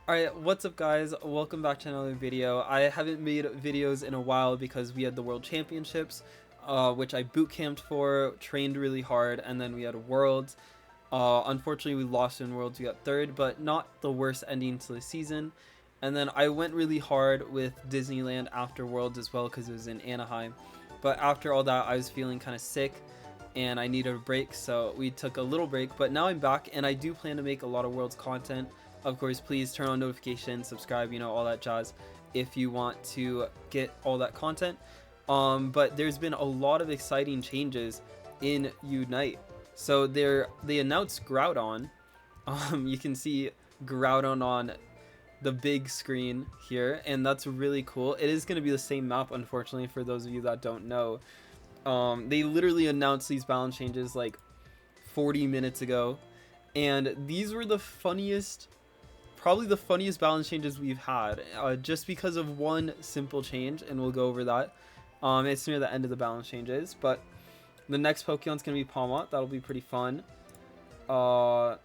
Alright, what's up guys? Welcome back to another video. I haven't made videos in a while because we had the World Championships, which I boot camped for, trained really hard, and then we had Worlds. Unfortunately, we lost in Worlds, we got third, but not the worst ending to the season. And then I went really hard with Disneyland after Worlds as well because it was in Anaheim. But after all that, I was feeling kind of sick and I needed a break, so we took a little break. But now I'm back and I do plan to make a lot of Worlds content. Of course, please turn on notifications, subscribe, all that jazz if you want to get all that content. But there's been a lot of exciting changes in Unite. So they announced Groudon. You can see Groudon on the big screen here, and that's really cool. It is going to be the same map, unfortunately, for those of you that don't know. They literally announced these balance changes like 40 minutes ago, and these were probably the funniest balance changes we've had, just because of one simple change, and we'll go over that. It's near the end of the balance changes, but the next Pokemon's gonna be Palmot. That'll be pretty fun. I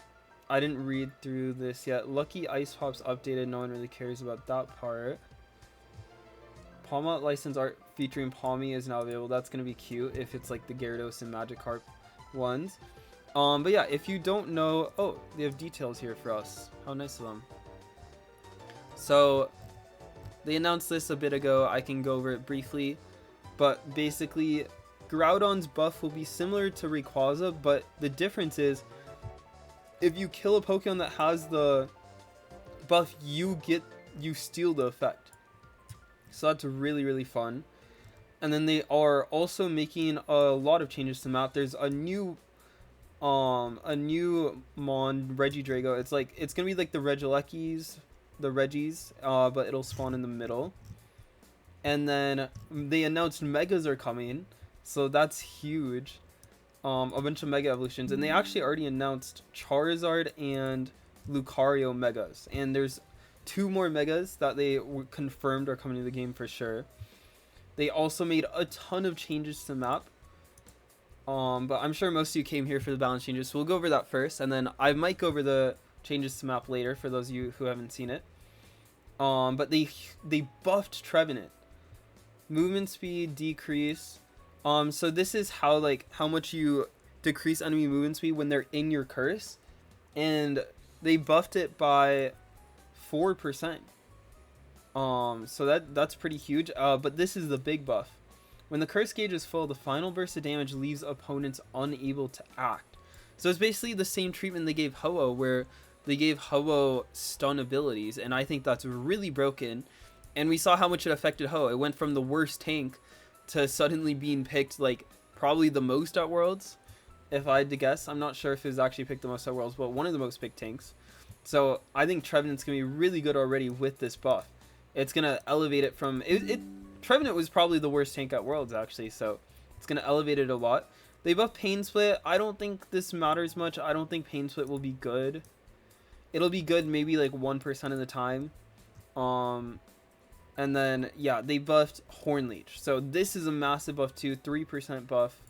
didn't read through this yet. Lucky Ice Pop's updated. No one really cares about that part. Palmot license art featuring Palmy is now available. That's gonna be cute if it's like the Gyarados and Magikarp ones. But yeah, if you don't know, oh, they have details here for us. How nice of them. So they announced this a bit ago. I can go over it briefly, but basically Groudon's buff will be similar to Rayquaza, but the difference is if you kill a Pokemon that has the buff, you steal the effect. So that's really fun. And then they are also making a lot of changes to the map. There's a new Mon Regidrago. It's gonna be like the Regis, but it'll spawn in the middle. And then they announced Megas are coming, so that's huge. A bunch of Mega evolutions, and they actually already announced Charizard and Lucario Megas, and there's 2 more Megas that they confirmed are coming to the game for sure. They also made a ton of changes to the map. But I'm sure most of you came here for the balance changes, so we'll go over that first, and then I might go over the changes to map later for those of you who haven't seen it. But they buffed Trevenant. Movement speed decrease. So this is how much you decrease enemy movement speed when they're in your curse, and they buffed it by 4%. So that's pretty huge. But this is the big buff. When the curse gauge is full, the final burst of damage leaves opponents unable to act. So it's basically the same treatment they gave Ho-Oh, where they gave Ho-Oh stun abilities, and I think that's really broken. And we saw how much it affected Ho-Oh. It went from the worst tank to suddenly being picked like probably the most at Worlds, if I had to guess. I'm not sure if it was actually picked the most at Worlds, but one of the most picked tanks. So I think Trevenant's gonna be really good already with this buff. It's gonna elevate it from Trevenant was probably the worst tank at Worlds, actually, so it's going to elevate it a lot. They buffed Pain Split. I don't think this matters much. I don't think Pain Split will be good. It'll be good maybe like 1% of the time. And then, yeah, they buffed Horn Leech. So this is a massive buff too, 3% buff.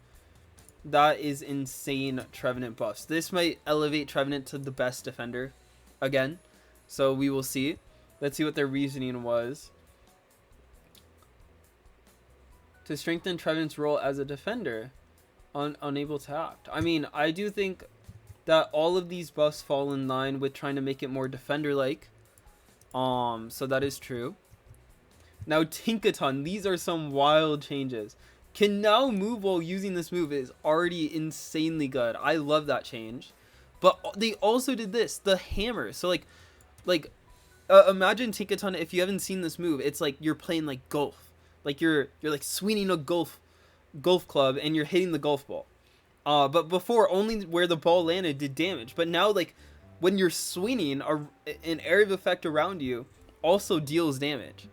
That is insane Trevenant buffs. This might elevate Trevenant to the best defender again. So we will see. Let's see what their reasoning was. To strengthen Trevenant's role as a defender, unable to act. I mean, I do think that all of these buffs fall in line with trying to make it more defender-like. So that is true. Now, Tinkaton, these are some wild changes. Can now move while using this move is already insanely good. I love that change. But they also did this, the hammer. So imagine Tinkaton, if you haven't seen this move, it's like you're playing like golf. Like you're like swinging a golf club and you're hitting the golf ball. But before, only where the ball landed did damage. But now, like when you're swinging, an area of effect around you also deals damage.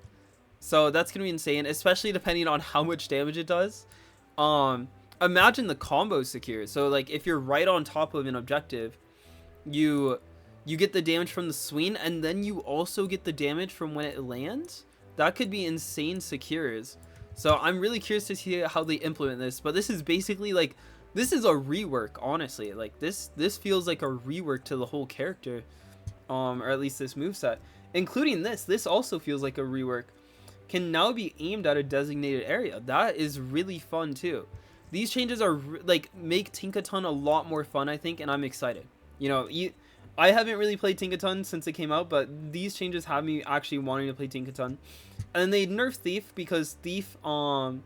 So that's gonna be insane, especially depending on how much damage it does. Imagine the combo secure. So like if you're right on top of an objective, you get the damage from the swing, and then you also get the damage from when it lands. That could be insane secures. So I'm really curious to see how they implement this. But this is basically like, this is a rework, honestly. Like this feels like a rework to the whole character. or at least this moveset, including this also feels like a rework, can now be aimed at a designated area. That is really fun too. These changes are like make Tinkaton a lot more fun, I think, and I'm excited. You know, I haven't really played Tinkaton since it came out, but these changes have me actually wanting to play Tinkaton. And then they nerfed Thief because Thief and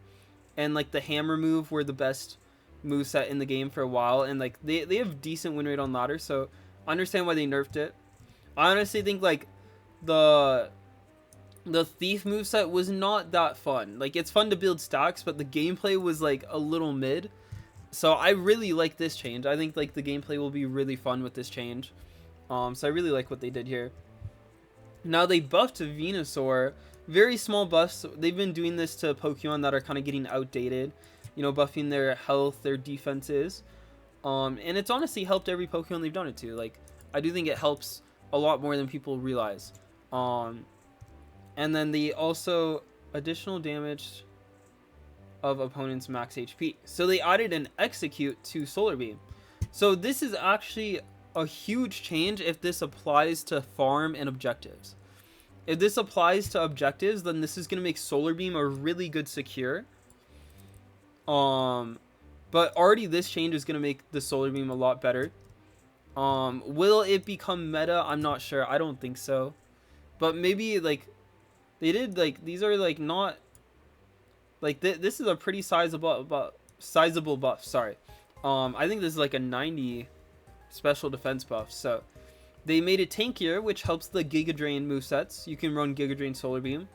like the hammer move were the best moveset in the game for a while, and like they have decent win rate on ladder, so I understand why they nerfed it. I honestly think like the Thief moveset was not that fun. Like, it's fun to build stacks, but the gameplay was like a little mid. So I really like this change. I think like the gameplay will be really fun with this change. So I really like what they did here. Now they buffed Venusaur. Very small buffs. They've been doing this to Pokemon that are kind of getting outdated. You know, buffing their health, their defenses. And it's honestly helped every Pokemon they've done it to. Like, I do think it helps a lot more than people realize. And then they also additional damage of opponents' max HP. So they added an execute to Solar Beam. So this is actually a huge change if this applies to farm and objectives. If this applies to objectives, then this is going to make Solar Beam a really good secure. But already this change is going to make the Solar Beam a lot better. Will it become meta? I'm not sure. I don't think so. But maybe like they did, like these are like not like this is a pretty sizable buff. Sorry. I think this is like a 90 special defense buff. So they made it tankier, which helps the Giga Drain movesets. You can run Giga Drain Solar Beam.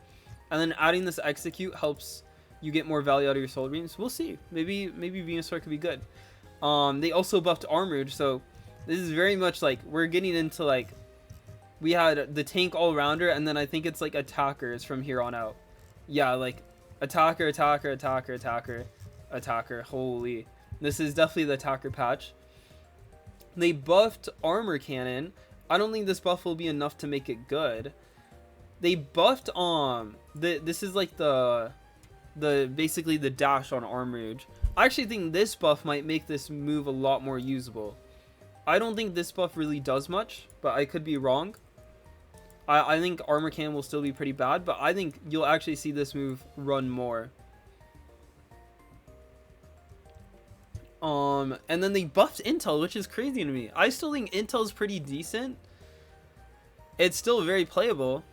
And then adding this execute helps you get more value out of your Solar Beams. We'll see. Maybe Venusaur could be good. They also buffed Armarouge, so this is very much like we're getting into like we had the tank all-rounder, and then I think it's like attackers from here on out. Yeah, like attacker. Holy. This is definitely the attacker patch. They buffed Armor Cannon. I don't think this buff will be enough to make it good. They buffed this is like the basically the dash on Armarouge. I actually think this buff might make this move a lot more usable. I don't think this buff really does much, but I could be wrong. I think Armor Cannon will still be pretty bad, but I think you'll actually see this move run more. And then they buffed Intel, which is crazy to me. I still think Intel's pretty decent. It's still very playable.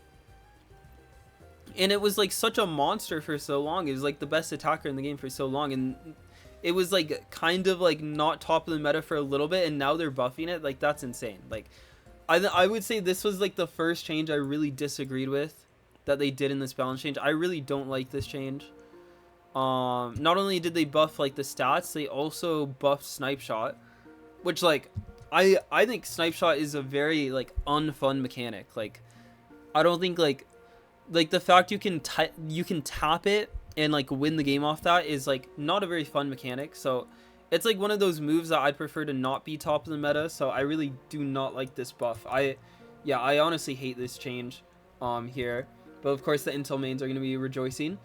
And it was like such a monster for so long. It was like the best attacker in the game for so long. And it was like kind of like not top of the meta for a little bit. And now they're buffing it. Like, that's insane. Like, I would say this was like the first change I really disagreed with that they did in this balance change. I really don't like this change. Not only did they buff like the stats, they also buffed Snipe Shot, which like I think Snipe Shot is a very like unfun mechanic. Like, I don't think like the fact you can tap it and like win the game off that is like not a very fun mechanic. So it's like one of those moves that I'd prefer to not be top of the meta. So I really do not like this buff. I honestly hate this change here. But of course the Intel mains are going to be rejoicing.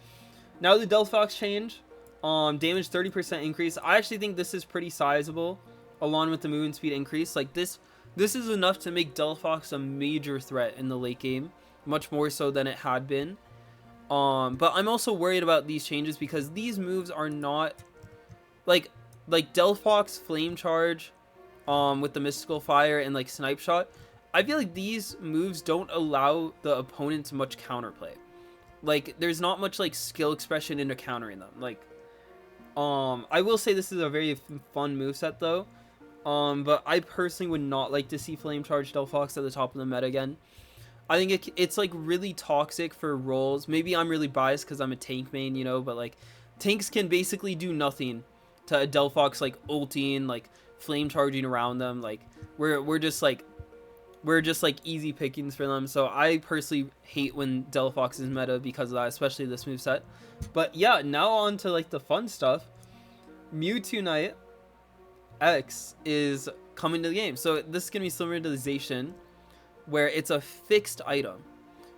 Now the Delphox change, damage 30% increase. I actually think this is pretty sizable, along with the movement speed increase. Like this is enough to make Delphox a major threat in the late game, much more so than it had been. But I'm also worried about these changes because these moves are not like Delphox Flame Charge, with the Mystical Fire and like Snipe Shot. I feel like these moves don't allow the opponents much counterplay. Like, there's not much like skill expression into countering them. Like, I will say this is a very fun moveset though. But I personally would not like to see Flame Charge Delphox at the top of the meta again. I think it's like really toxic for roles. Maybe I'm really biased because I'm a tank main, you know, but like tanks can basically do nothing to a Delphox like ulting, like flame charging around them. Like we're just like easy pickings for them. So I personally hate when Delphox is meta because of that, especially this moveset. But yeah, now on to like the fun stuff. Mewtwo Knight X is coming to the game. So this is gonna be similar to the Zacian, where it's a fixed item.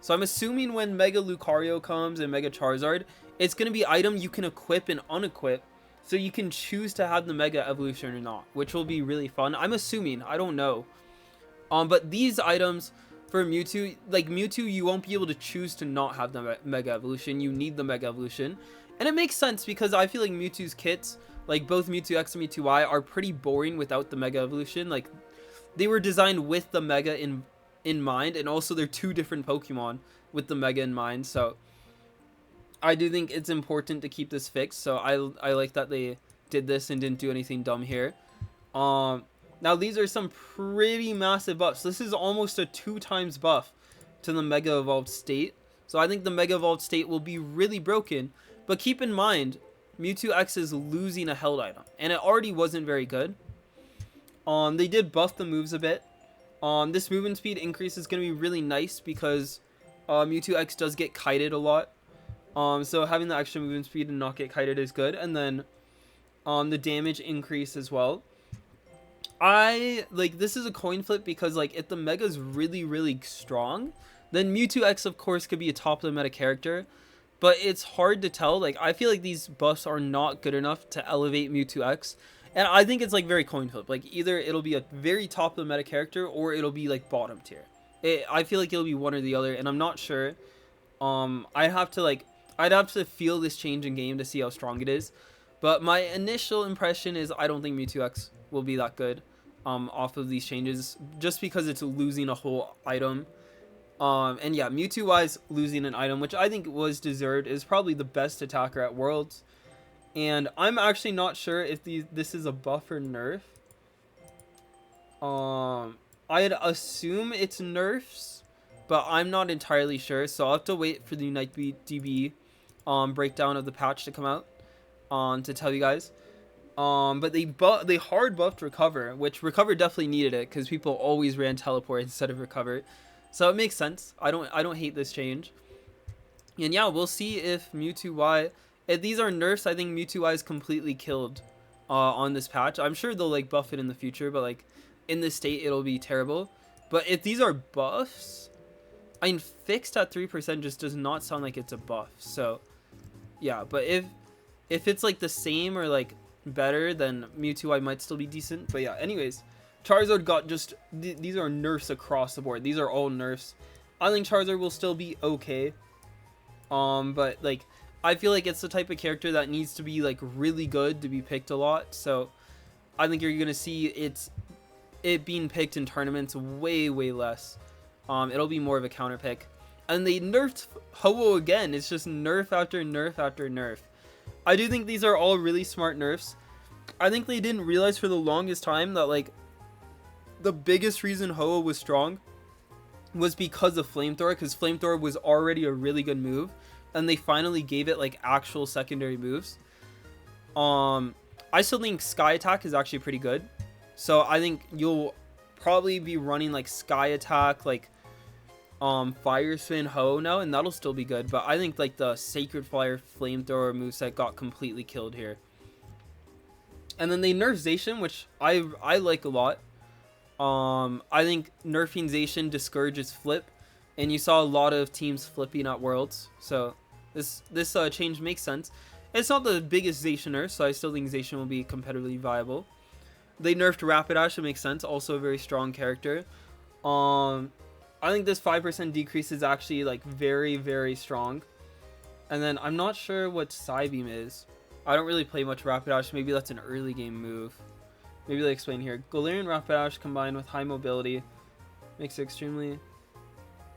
So I'm assuming when Mega Lucario comes and Mega Charizard, it's going to be item you can equip and unequip, so you can choose to have the Mega Evolution or not, which will be really fun. I'm assuming, I don't know. But these items for Mewtwo, like Mewtwo, you won't be able to choose to not have the Mega Evolution. You need the Mega Evolution. And it makes sense because I feel like Mewtwo's kits, like both Mewtwo X and Mewtwo Y, are pretty boring without the Mega Evolution. Like, they were designed with the Mega in mind, and also they're two different Pokemon with the Mega in mind. So I do think it's important to keep this fixed. So I like that they did this and didn't do anything dumb here. Now these are some pretty massive buffs. This is almost a 2x buff to the Mega Evolved state. So I think the Mega Evolved state will be really broken. But keep in mind, Mewtwo X is losing a held item, and it already wasn't very good. They did buff the moves a bit. This movement speed increase is going to be really nice because Mewtwo X does get kited a lot. So having the extra movement speed and not get kited is good. And then the damage increase as well. This is a coin flip because like if the Mega's really strong, then Mewtwo X of course could be a top of the meta character. But it's hard to tell. Like, I feel like these buffs are not good enough to elevate Mewtwo X. And I think it's, like, very coin flip. Like, either it'll be a very top of the meta character or it'll be, like, bottom tier. I feel like it'll be one or the other, and I'm not sure. I'd have to feel this change in game to see how strong it is. But my initial impression is I don't think Mewtwo X will be that good off of these changes. Just because it's losing a whole item. And yeah, Mewtwo wise, losing an item, which I think was deserved, is probably the best attacker at Worlds. And I'm actually not sure if this is a buff or nerf. I'd assume it's nerfs, but I'm not entirely sure. So I'll have to wait for the Unite DB breakdown of the patch to come out to tell you guys. But they hard buffed Recover, which Recover definitely needed it because people always ran Teleport instead of Recover. So it makes sense. I don't hate this change. And yeah, we'll see if Mewtwo Y, if these are nerfs, I think Mewtwo Y is completely killed on this patch. I'm sure they'll like buff it in the future, but like in this state it'll be terrible. But if these are buffs, I mean fixed at 3% just does not sound like it's a buff. So yeah, but if it's like the same or like better, then Mewtwo Y might still be decent. But yeah, anyways, Charizard got just these are nerfs across the board. These are all nerfs. I think Charizard will still be okay. But like I feel like it's the type of character that needs to be like really good to be picked a lot. So I think you're gonna see it being picked in tournaments way less. It'll be more of a counter pick. And they nerfed Ho-Oh again. It's just nerf after nerf after nerf. I do think these are all really smart nerfs. I think they didn't realize for the longest time that like the biggest reason Ho-Oh was strong was because of Flamethrower, because Flamethrower was already a really good move, and they finally gave it like actual secondary moves. I still think Sky Attack is actually pretty good, so I think you'll probably be running like Sky Attack, like Fire Spin Ho now, and that'll still be good. But I think like the Sacred Fire Flamethrower moveset got completely killed here. And then they nerfed Zacian, which I like a lot. I think nerfing Zacian discourages flip, and you saw a lot of teams flipping at Worlds, so this change makes sense. It's not the biggest Zacian nerf, so I still think Zacian will be competitively viable. They nerfed Rapidash, it makes sense, also a very strong character. I think this 5% decrease is actually like very strong. And then I'm not sure what Psybeam is. I don't really play much Rapidash, maybe that's an early game move. Maybe they explain here. Galarian Rapidash combined with high mobility makes it extremely...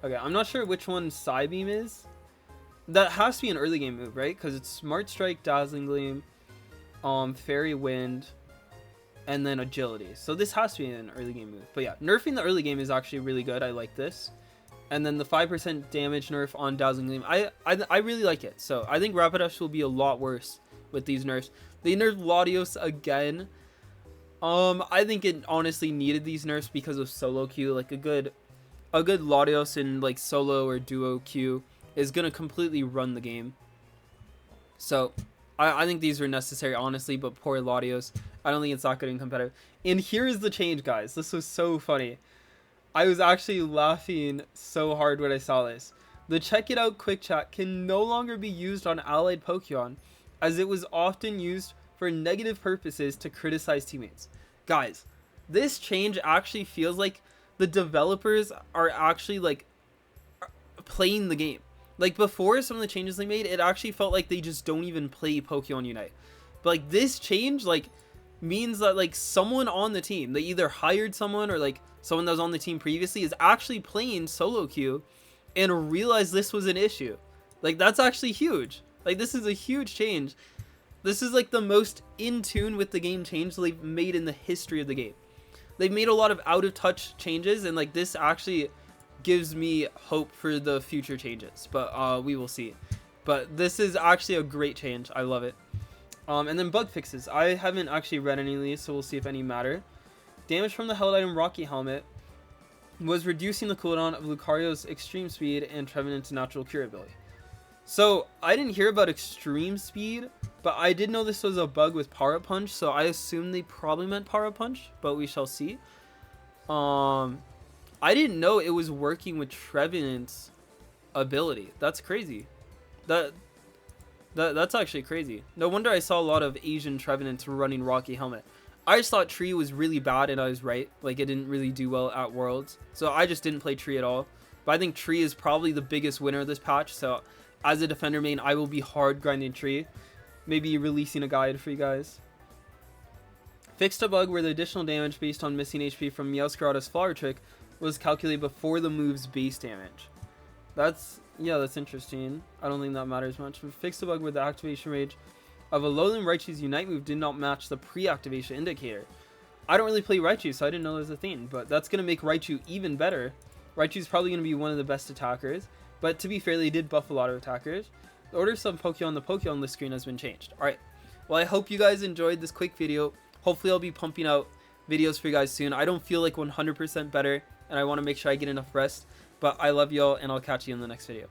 Okay, I'm not sure which one Psybeam is. That has to be an early game move, right? Because it's Smart Strike, Dazzling Gleam, Fairy Wind, and then Agility. So this has to be an early game move. But yeah, nerfing the early game is actually really good. I like this. And then the 5% damage nerf on Dazzling Gleam. I really like it. So I think Rapidash will be a lot worse with these nerfs. They nerfed Latios again. I think it honestly needed these nerfs because of solo queue. Like a good Latios in like solo or duo queue is gonna completely run the game. So I think these were necessary, honestly, but poor Latios. I don't think it's that good in competitive. And here is the change, guys. This was so funny. I was actually laughing so hard when I saw this. The Check It Out quick chat can no longer be used on allied Pokemon, as it was often used for negative purposes to criticize teammates. Guys, this change actually feels like the developers are actually like playing the game. Like before some of the changes they made, it actually felt like they just don't even play Pokemon Unite. But like this change like means that like someone on the team, they either hired someone or like someone that was on the team previously is actually playing solo queue and realized this was an issue. Like that's actually huge. Like this is a huge change. This is like the most in tune with the game change they've made in the history of the game. They've made a lot of out of touch changes, and like this actually gives me hope for the future changes, but we will see. But this is actually a great change. I love it. And then bug fixes. I haven't actually read any of these, so we'll see if any matter. Damage from the held item Rocky Helmet was reducing the cooldown of Lucario's extreme speed and Trevenant's natural cure ability. So I didn't hear about extreme speed, but I did know this was a bug with Power Up Punch, so I assume they probably meant Power Up Punch, but we shall see. I didn't know it was working with Trevenant's ability. That's crazy. That's actually crazy. No wonder I saw a lot of Asian Trevenants running Rocky Helmet. I just thought Tree was really bad, and I was right. Like, it didn't really do well at Worlds. So I just didn't play Tree at all. But I think Tree is probably the biggest winner of this patch. So as a defender main, I will be hard grinding Tree. Maybe releasing a guide for you guys. Fixed a bug where the additional damage based on missing HP from Meowscarada's Flower Trick was calculated before the move's base damage. That's interesting. I don't think that matters much. We fixed a bug where the activation range of a Alolan Raichu's Unite move did not match the pre-activation indicator. I don't really play Raichu, so I didn't know there was a thing, but that's going to make Raichu even better. Raichu's probably going to be one of the best attackers, but to be fair, they did buff a lot of attackers. The order of some Pokemon on the Pokemon list screen has been changed. Alright, well, I hope you guys enjoyed this quick video. Hopefully I'll be pumping out videos for you guys soon. I don't feel like 100% better, and I want to make sure I get enough rest. But I love y'all, and I'll catch you in the next video.